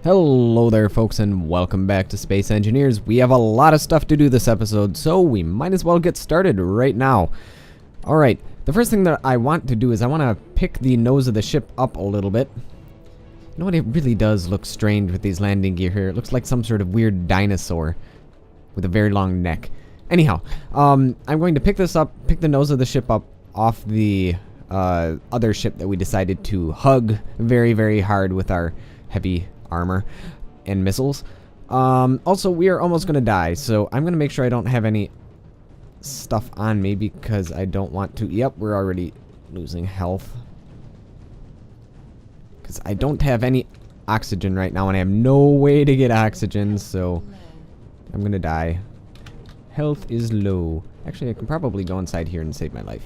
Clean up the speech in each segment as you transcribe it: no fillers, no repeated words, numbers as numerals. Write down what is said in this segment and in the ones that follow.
Hello there folks and welcome back to Space Engineers. We have a lot of stuff to do this episode, so we might as well get started right now. Alright, the first thing that I want to do is I want to pick the nose of the ship up a little bit. You know what, it really does look strange with these landing gear here. It looks like some sort of weird dinosaur with a very long neck. Anyhow, I'm going to pick this up, pick the nose of the ship up off the other ship that we decided to hug very, very hard with our heavy armor and missiles. Also, we are almost gonna die, so I'm gonna make sure I don't have any stuff on me because I don't want to. Yep, we're already losing health because I don't have any oxygen right now and I have no way to get oxygen, so I'm gonna die. Health is low. Actually, I can probably go inside here and save my life.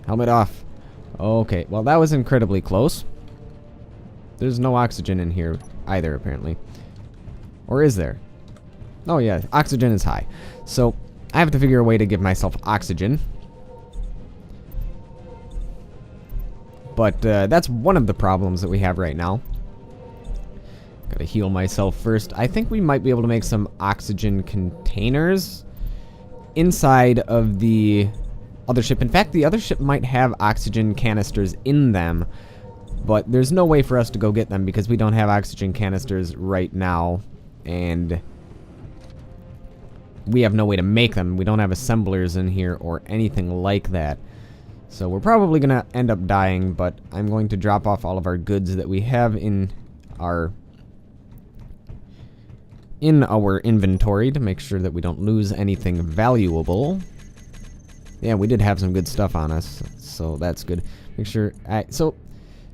Helmet off. Okay, well that was incredibly close. There's no oxygen in here either, apparently. Or is there? Oh yeah, oxygen is high. So, I have to figure a way to give myself oxygen. But that's one of the problems that we have right now. Gotta heal myself first. I think we might be able to make some oxygen containers inside of the other ship. In fact, the other ship might have oxygen canisters in them, but there's no way for us to go get them because we don't have oxygen canisters right now, and we have no way to make them. We don't have assemblers in here or anything like that. So we're probably gonna end up dying, but I'm going to drop off all of our goods that we have in our inventory to make sure that we don't lose anything valuable. Yeah, we did have some good stuff on us, so that's good. Make sure... so,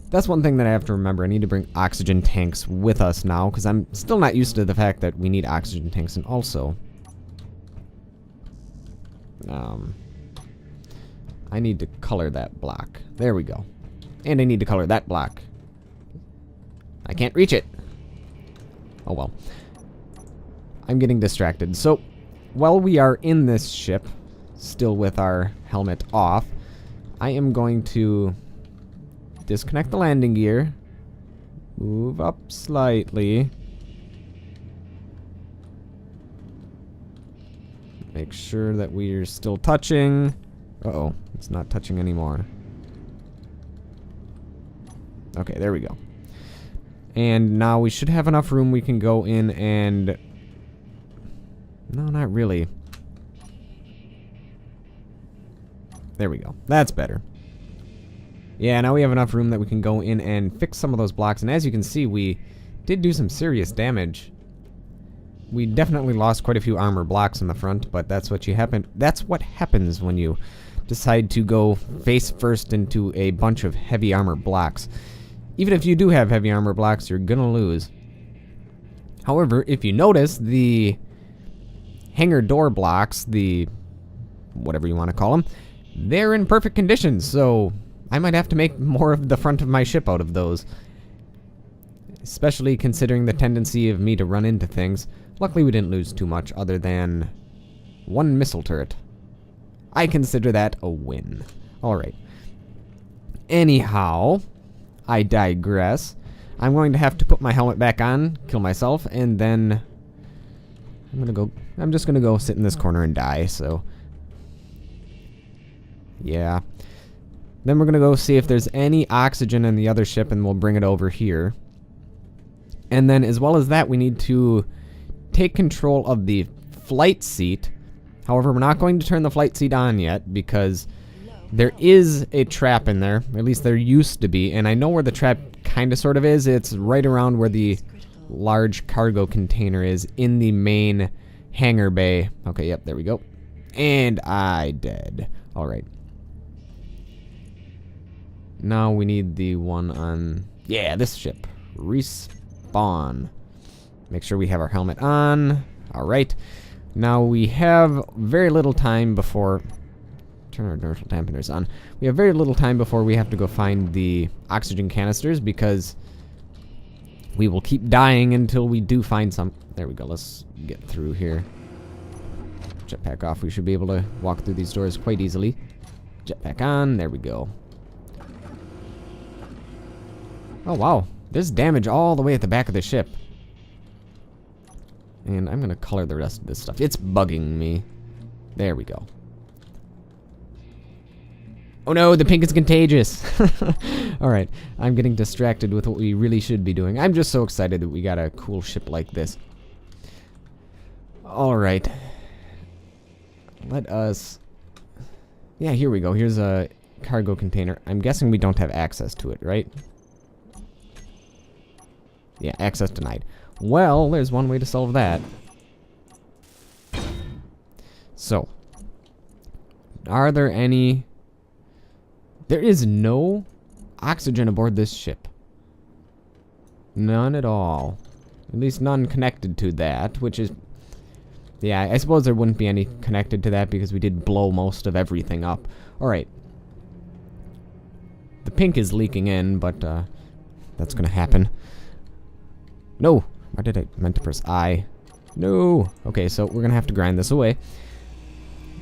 that's one thing that I have to remember. I need to bring oxygen tanks with us now, because I'm still not used to the fact that we need oxygen tanks, and also... I need to color that block. There we go. And I need to color that block. I can't reach it! Oh well. I'm getting distracted. So, while we are in this ship, still with our helmet off, I am going to disconnect the landing gear, move up slightly, make sure that we're still touching. Uh-oh, it's not touching anymore. Okay, there we go. And now we should have enough room we can go in and... No, not really. There we go. That's better. Yeah, now we have enough room that we can go in and fix some of those blocks. And as you can see, we did do some serious damage. We definitely lost quite a few armor blocks in the front, but that's what happens when you decide to go face first into a bunch of heavy armor blocks. Even if you do have heavy armor blocks, you're gonna lose. However, if you notice, the hangar door blocks, the whatever you want to call them, they're in perfect condition, so I might have to make more of the front of my ship out of those. Especially considering the tendency of me to run into things. Luckily we didn't lose too much other than one missile turret. I consider that a win. Alright. Anyhow, I digress. I'm going to have to put my helmet back on, kill myself, and then I'm just gonna go sit in this corner and die, so... Yeah. Then we're gonna go see if there's any oxygen in the other ship and we'll bring it over here. And then as well as that, we need to take control of the flight seat. However, we're not going to turn the flight seat on yet because there is a trap in there. At least there used to be. And I know where the trap kind of sort of is. It's right around where the large cargo container is in the main hangar bay. Okay, yep, there we go. And I dead. Alright. Now we need the one on... Yeah, this ship. Respawn. Make sure we have our helmet on. Alright. Now we have very little time before... Turn our inertial dampeners on. We have very little time before we have to go find the oxygen canisters because we will keep dying until we do find some. There we go. Let's get through here. Jetpack off. We should be able to walk through these doors quite easily. Jetpack on. There we go. Oh, wow. There's damage all the way at the back of the ship. And I'm going to color the rest of this stuff. It's bugging me. There we go. Oh no, the pink is contagious. Alright, I'm getting distracted with what we really should be doing. I'm just so excited that we got a cool ship like this. Alright. Let us... Yeah, here we go. Here's a cargo container. I'm guessing we don't have access to it, right? Yeah, access denied. Well, there's one way to solve that. So, are there any... There is no oxygen aboard this ship. None at all. At least none connected to that, which is... Yeah, I suppose there wouldn't be any connected to that because we did blow most of everything up. Alright. The pink is leaking in, but that's gonna happen. No! Why did I meant to press I? No! Okay, so we're gonna have to grind this away.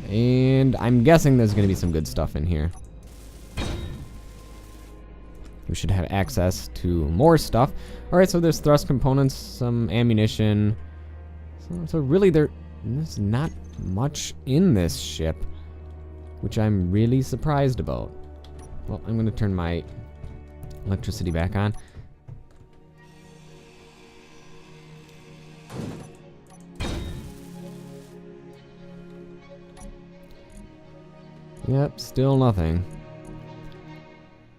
And I'm guessing there's gonna be some good stuff in here. We should have access to more stuff. Alright, so there's thrust components, some ammunition. So really there's not much in this ship, which I'm really surprised about. Well, I'm going to turn my electricity back on. Yep, still nothing.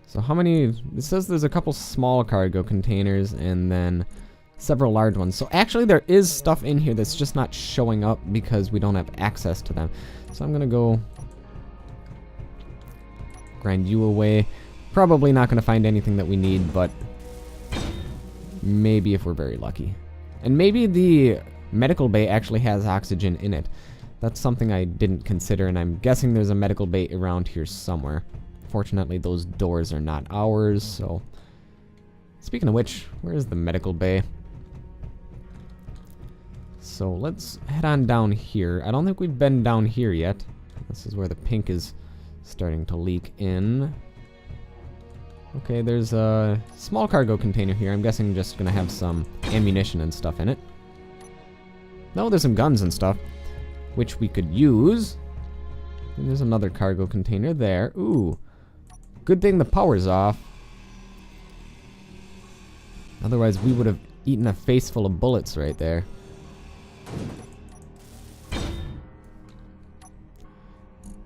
So how many... It says there's a couple small cargo containers and then several large ones. So actually there is stuff in here that's just not showing up because we don't have access to them. So I'm gonna go grind you away. Probably not gonna find anything that we need, but maybe if we're very lucky. And maybe the medical bay actually has oxygen in it. That's something I didn't consider, and I'm guessing there's a medical bay around here somewhere. Fortunately, those doors are not ours, so... Speaking of which, where is the medical bay? So let's head on down here. I don't think we've been down here yet. This is where the pink is starting to leak in. Okay, there's a small cargo container here. I'm guessing just gonna have some ammunition and stuff in it. No, there's some guns and stuff, which we could use. And there's another cargo container there. Ooh. Good thing the power's off. Otherwise, we would have eaten a face full of bullets right there.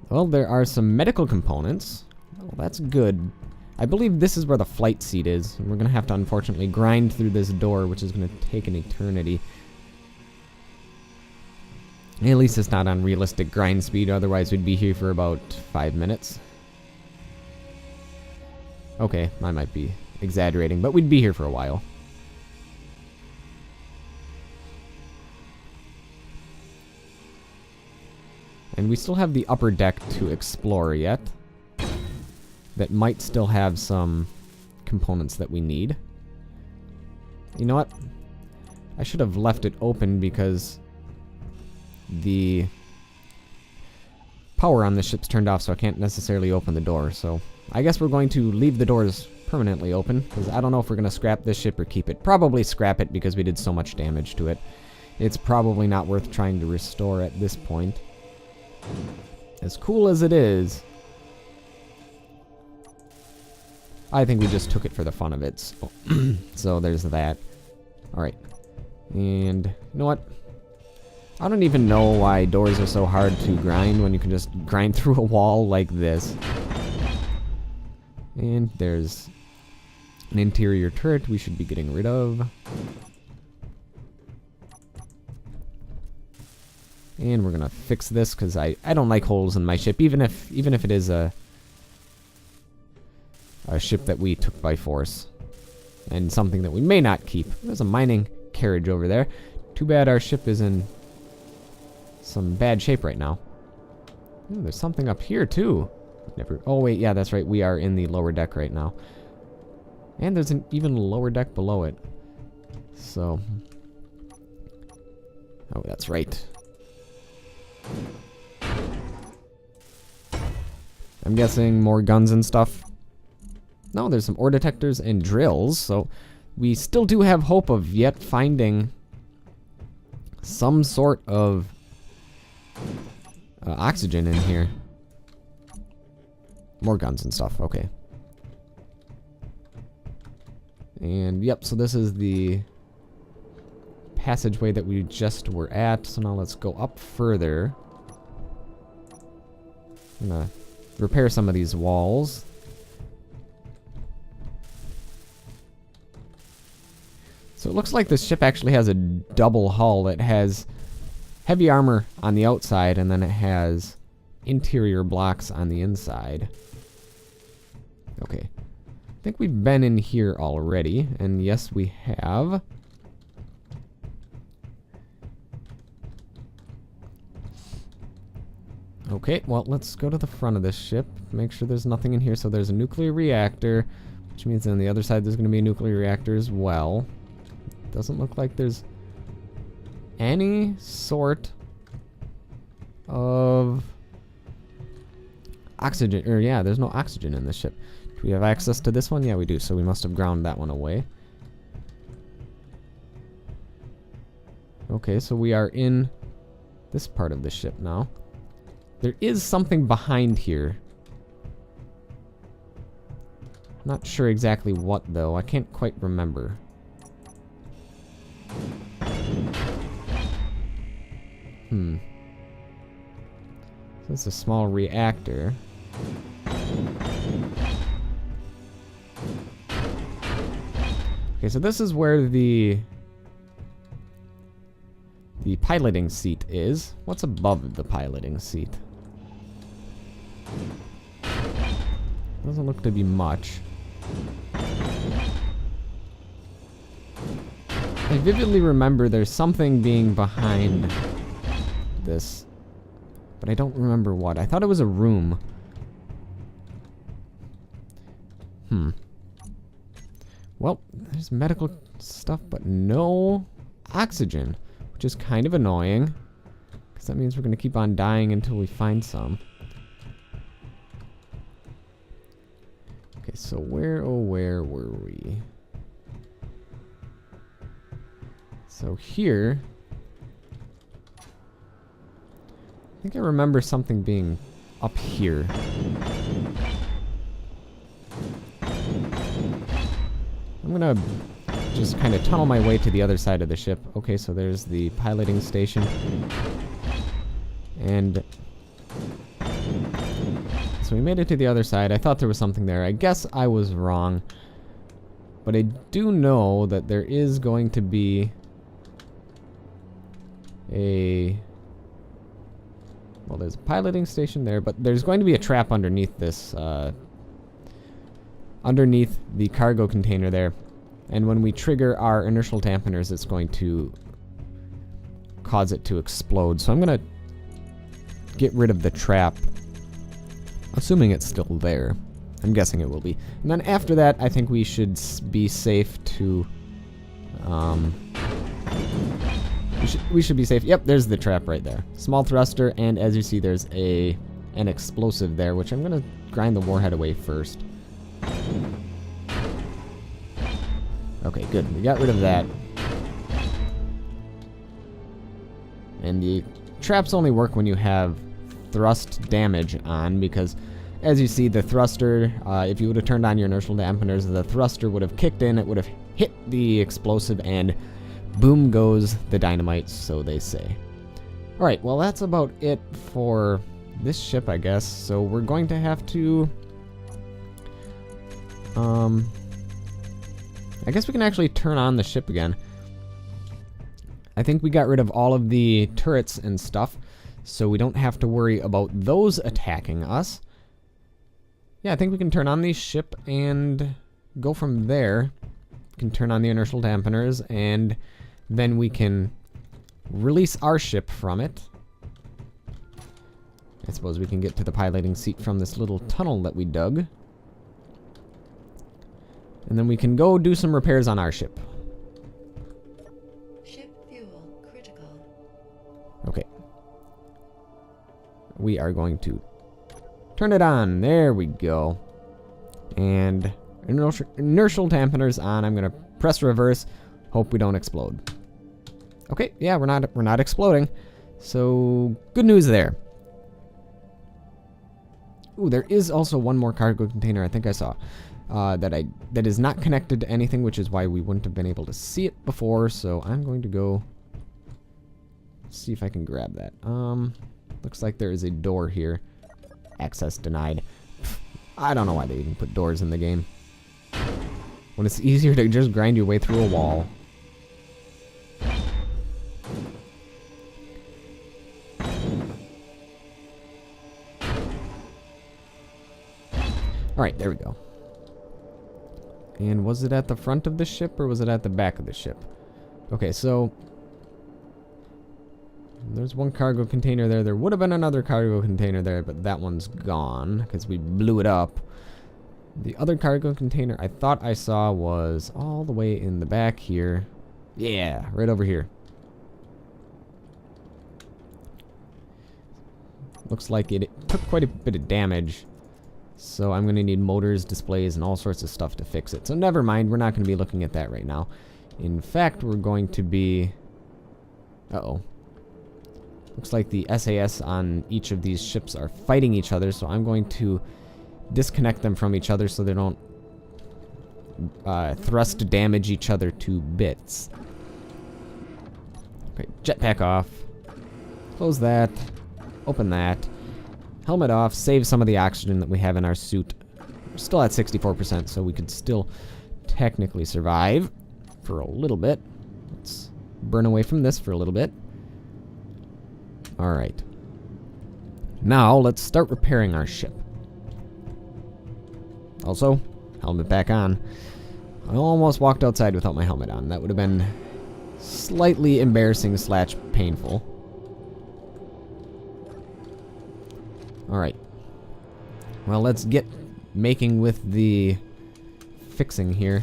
Well, there are some medical components. Oh, that's good. I believe this is where the flight seat is. And we're going to have to, unfortunately, grind through this door, which is going to take an eternity. At least it's not on realistic grind speed, otherwise we'd be here for about 5 minutes. Okay, I might be exaggerating, but we'd be here for a while. And we still have the upper deck to explore yet. That might still have some components that we need. You know what? I should have left it open because the power on the ship's turned off, so I can't necessarily open the door. So I guess we're going to leave the doors permanently open, because I don't know if we're going to scrap this ship or keep it. Probably scrap it because we did so much damage to it. It's probably not worth trying to restore at this point. As cool as it is, I think we just took it for the fun of it. So there's that. Alright. And you know what? I don't even know why doors are so hard to grind when you can just grind through a wall like this. And there's an interior turret we should be getting rid of. And we're gonna fix this because I don't like holes in my ship, even if it is a ship that we took by force. And something that we may not keep. There's a mining carriage over there. Too bad our ship is in some bad shape right now. Ooh, there's something up here too. Oh wait, yeah, that's right. We are in the lower deck right now. And there's an even lower deck below it. So... Oh, that's right. I'm guessing more guns and stuff. No, there's some ore detectors and drills, so we still do have hope of yet finding some sort of oxygen in here. More guns and stuff, okay. And yep, so this is the passageway that we just were at. So now let's go up further. I'm gonna repair some of these walls. So it looks like this ship actually has a double hull. It has heavy armor on the outside, and then it has interior blocks on the inside. Okay. I think we've been in here already, and yes, we have. Okay, well, let's go to the front of this ship. Make sure there's nothing in here. So there's a nuclear reactor, which means on the other side there's going to be a nuclear reactor as well. Doesn't look like there's any sort of oxygen. Or yeah, there's no oxygen in this ship. Do we have access to this one? Yeah, we do. So we must have ground that one away. Okay, so we are in this part of the ship now. There is something behind here. Not sure exactly what, though. I can't quite remember. So it's a small reactor. Okay, so this is where the piloting seat is. What's above the piloting seat? Doesn't look to be much. I vividly remember there's something being behind this, but I don't remember what. I thought it was a room. Well, there's medical stuff, but no oxygen, which is kind of annoying, because that means we're going to keep on dying until we find some. Okay, so where were we? So here, I think I remember something being up here. I'm gonna just kind of tunnel my way to the other side of the ship. Okay, so there's the piloting station. And so we made it to the other side. I thought there was something there. I guess I was wrong. But I do know that there is going to be well, there's a piloting station there, but there's going to be a trap underneath this, underneath the cargo container there. And when we trigger our inertial dampeners, it's going to cause it to explode. So I'm going to get rid of the trap, assuming it's still there. I'm guessing it will be. And then after that, I think we should be safe to... We should be safe. Yep, there's the trap right there. Small thruster, and as you see, there's an explosive there, which I'm going to grind the warhead away first. Okay, good. We got rid of that. And the traps only work when you have thrust damage on, because as you see, the thruster, if you would have turned on your inertial dampeners, the thruster would have kicked in, it would have hit the explosive, and boom goes the dynamite, so they say. Alright, well that's about it for this ship, I guess. So we're going to have to... I guess we can actually turn on the ship again. I think we got rid of all of the turrets and stuff, so we don't have to worry about those attacking us. Yeah, I think we can turn on the ship and go from there. We can turn on the inertial dampeners, and then we can release our ship from it. I suppose we can get to the piloting seat from this little tunnel that we dug. And then we can go do some repairs on our ship. Ship fuel critical. Okay. We are going to turn it on. There we go. And Inertial dampeners on. I'm gonna press reverse. Hope we don't explode. Okay, yeah, we're not exploding. So good news there. Ooh, there is also one more cargo container I think I saw that is not connected to anything, which is why we wouldn't have been able to see it before. So I'm going to go see if I can grab that. Looks like there is a door here. Access denied. I don't know why they even put doors in the game when it's easier to just grind your way through a wall. Alright, there we go. And was it at the front of the ship or was it at the back of the ship? Okay, so there's one cargo container there. There would have been another cargo container there, but that one's gone because we blew it up. The other cargo container I thought I saw was all the way in the back here. Yeah, right over here. Looks like it took quite a bit of damage. So I'm going to need motors, displays, and all sorts of stuff to fix it. So never mind, we're not going to be looking at that right now. In fact, we're going to be... Uh-oh. Looks like the SAS on each of these ships are fighting each other, so I'm going to disconnect them from each other so they don't thrust damage each other to bits. Okay, jetpack off. Close that. Open that. Helmet off, save some of the oxygen that we have in our suit. We're still at 64%, so we could still technically survive for a little bit. Let's burn away from this for a little bit. Alright. Now, let's start repairing our ship. Also, helmet back on. I almost walked outside without my helmet on. That would have been slightly embarrassing / painful. Alright. Well, let's get making with the fixing here.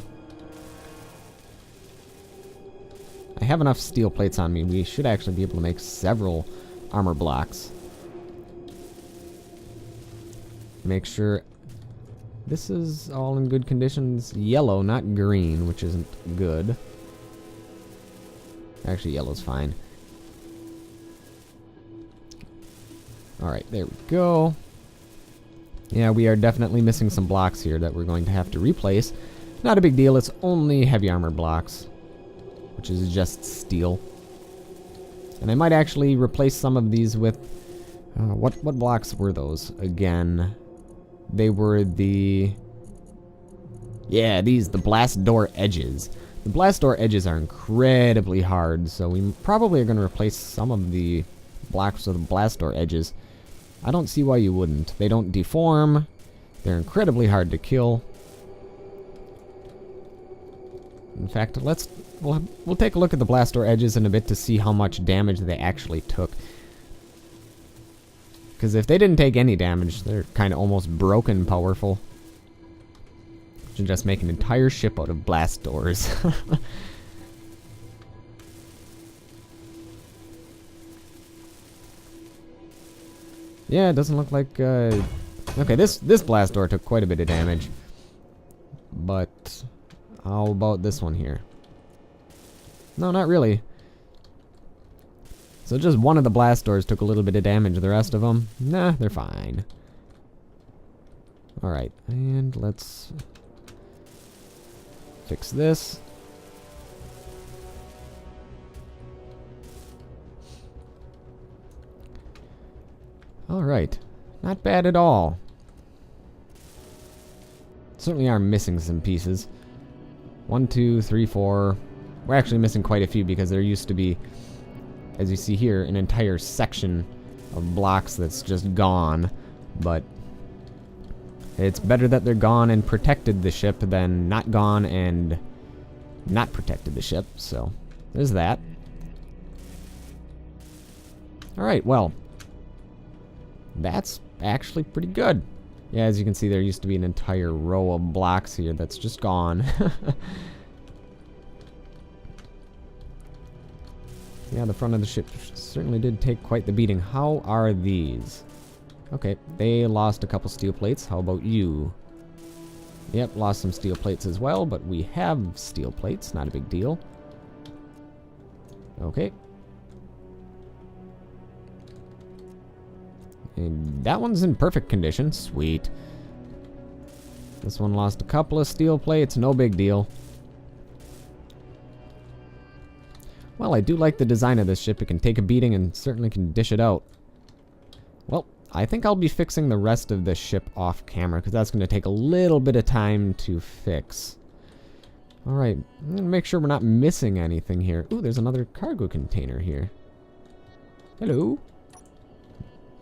I have enough steel plates on me. We should actually be able to make several armor blocks. Make sure this is all in good conditions. Yellow, not green, which isn't good. Actually, yellow's fine. Alright, there we go. Yeah, we are definitely missing some blocks here that we're going to have to replace. Not a big deal, it's only heavy armor blocks, which is just steel. And I might actually replace some of these with... what blocks were those again? They were the... Yeah, the blast door edges. The blast door edges are incredibly hard, so we probably are going to replace some of the blocks with the blast door edges. I don't see why you wouldn't. They don't deform. They're incredibly hard to kill. In fact, we'll take a look at the blast door edges in a bit to see how much damage they actually took. Because if they didn't take any damage, they're kind of almost broken powerful. You just make an entire ship out of blast doors. Yeah, it doesn't look like... Okay, this blast door took quite a bit of damage. But how about this one here? No, not really. So just one of the blast doors took a little bit of damage. The rest of them, nah, they're fine. Alright, and let's fix this. Alright, not bad at all. Certainly are missing some pieces. 1, 2, 3, 4. We're actually missing quite a few because there used to be, as you see here, an entire section of blocks that's just gone. But it's better that they're gone and protected the ship than not gone and not protected the ship. So there's that. Alright, well, that's actually pretty good. Yeah, as you can see, there used to be an entire row of blocks here that's just gone. Yeah, the front of the ship certainly did take quite the beating. How are these? Okay, they lost a couple steel plates. How about you? Yep, lost some steel plates as well, but we have steel plates, not a big deal. Okay. And that one's in perfect condition. Sweet. This one lost a couple of steel plates, no big deal. Well, I do like the design of this ship. It can take a beating and certainly can dish it out. Well, I think I'll be fixing the rest of this ship off camera, because that's going to take a little bit of time to fix. Alright, I'm going to make sure we're not missing anything here. Ooh, there's another cargo container here. Hello.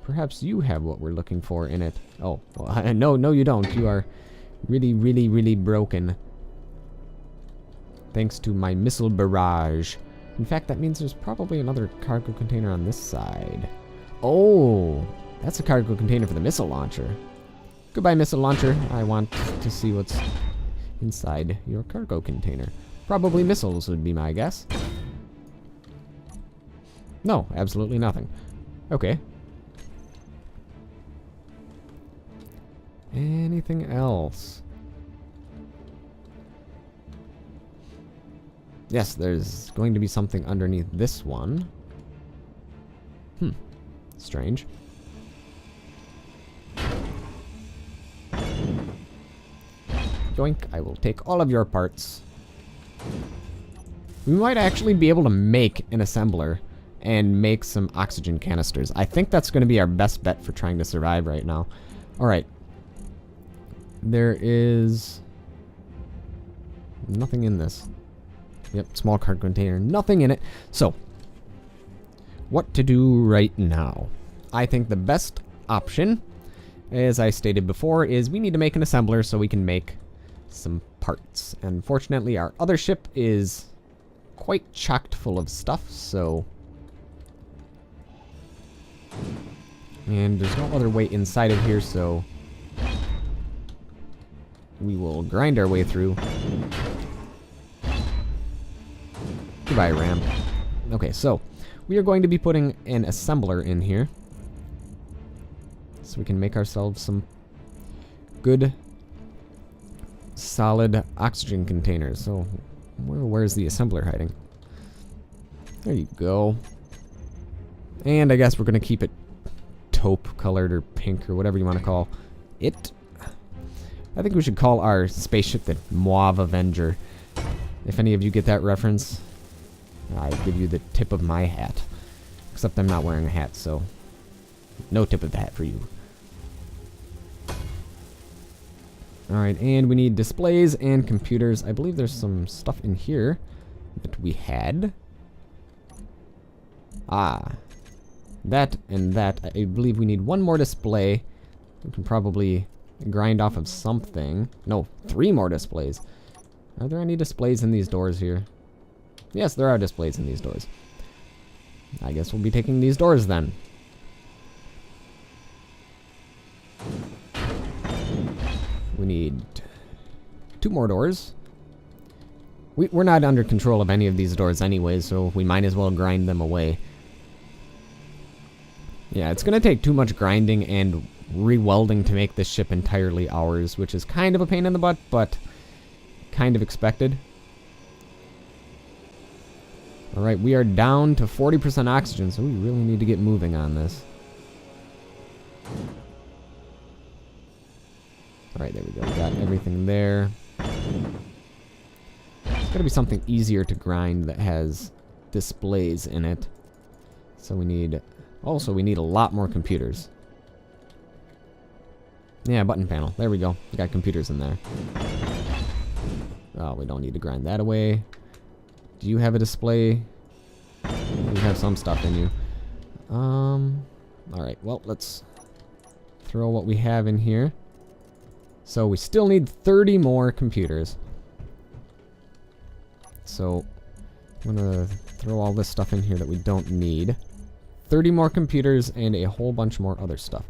Perhaps you have what we're looking for in it. Oh, well, no, you don't. You are really, really, really broken. Thanks to my missile barrage. In fact, that means there's probably another cargo container on this side. Oh, that's a cargo container for the missile launcher. Goodbye, missile launcher. I want to see what's inside your cargo container. Probably missiles would be my guess. No, absolutely nothing. Okay. Anything else? Yes, there's going to be something underneath this one. Strange. Yoink, I will take all of your parts. We might actually be able to make an assembler and make some oxygen canisters. I think that's going to be our best bet for trying to survive right now. Alright. There is nothing in this. Yep, small cargo container, nothing in it. So, what to do right now? I think the best option, as I stated before, is we need to make an assembler so we can make some parts. And fortunately, our other ship is quite chocked full of stuff, so... And there's no other way inside of here, so... we will grind our way through. Goodbye, ramp. Okay, so we are going to be putting an assembler in here, so we can make ourselves some good, solid oxygen containers. So, where's the assembler hiding? There you go. And I guess we're going to keep it taupe colored or pink or whatever you want to call it. I think we should call our spaceship the Mauve Avenger. If any of you get that reference, I give you the tip of my hat. Except I'm not wearing a hat, so no tip of the hat for you. Alright, and we need displays and computers. I believe there's some stuff in here that we had. Ah. That and that. I believe we need one more display. We can probably grind off of something. No, 3 more displays. Are there any displays in these doors here? Yes, there are displays in these doors. I guess we'll be taking these doors then. We need 2 more doors. We're not under control of any of these doors anyway, so we might as well grind them away. Yeah, it's going to take too much grinding and re-welding to make this ship entirely ours, which is kind of a pain in the butt, but kind of expected. Alright, we are down to 40% oxygen, so we really need to get moving on this. Alright, there we go. We got everything there. There's gotta be something easier to grind that has displays in it. So we need... Also, we need a lot more computers. Yeah, button panel. There we go. We got computers in there. Oh, we don't need to grind that away. Do you have a display? You have some stuff in you. Alright, well, let's throw what we have in here. So we still need 30 more computers. So I'm gonna throw all this stuff in here that we don't need. 30 more computers and a whole bunch more other stuff.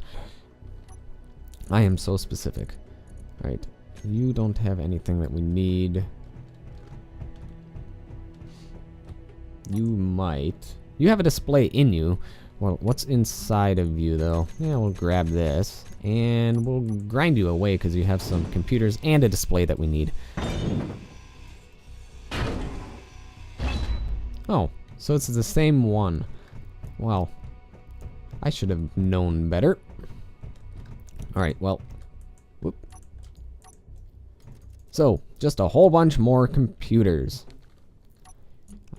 I am so specific. Alright, you don't have anything that we need. You might. You have a display in you, Well, what's inside of you, though? Yeah, we'll grab this, and we'll grind you away because you have some computers and a display that we need. Oh, so it's the same one. Well, I should have known better. Alright, well. Whoop. So, just a whole bunch more computers.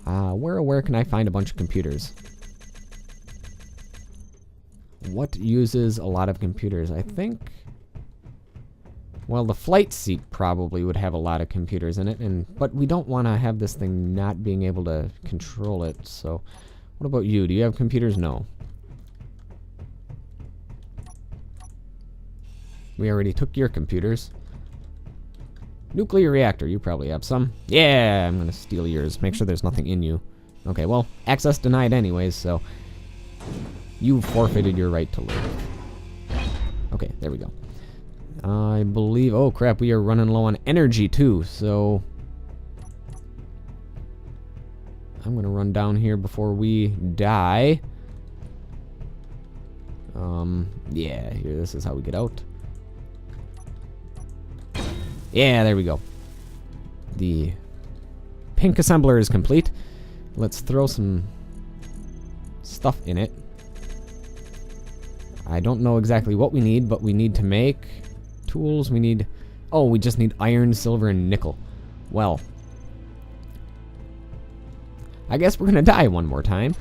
Where can I find a bunch of computers? What uses a lot of computers? I think... Well, the flight seat probably would have a lot of computers in it, but we don't want to have this thing not being able to control it, so... What about you? Do you have computers? No. We already took your computers. Nuclear reactor, you probably have some. Yeah, I'm gonna steal yours. Make sure there's nothing in you. Okay, well, access denied anyways, so... You forfeited your right to live. Okay, there we go. I believe... Oh, crap, we are running low on energy, too, so... I'm gonna run down here before we die. Yeah, here, this is how we get out. Yeah, there we go. The pink assembler is complete. Let's throw some stuff in it. I don't know exactly what we need, but we need to make tools. We need... Oh, we just need iron, silver, and nickel. Well... I guess we're gonna die one more time.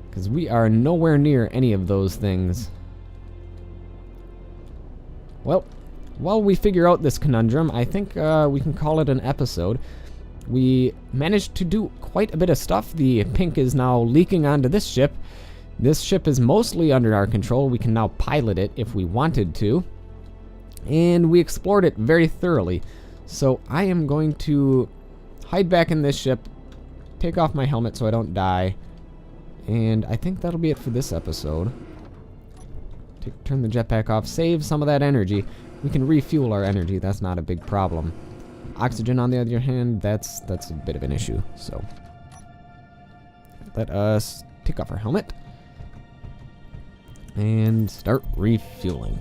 Because we are nowhere near any of those things. Well, while we figure out this conundrum, I think we can call it an episode. We managed to do quite a bit of stuff. The pink is now leaking onto this ship. This ship is mostly under our control. We can now pilot it if we wanted to. And we explored it very thoroughly. So I am going to hide back in this ship, take off my helmet so I don't die, and I think that'll be it for this episode. Turn the jetpack off, save some of that energy. We can refuel our energy, that's not a big problem. Oxygen, on the other hand, that's a bit of an issue, so. Let us take off our helmet and start refueling.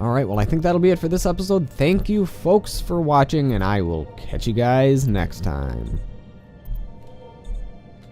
Alright, well, I think that'll be it for this episode. Thank you, folks, for watching, and I will catch you guys next time.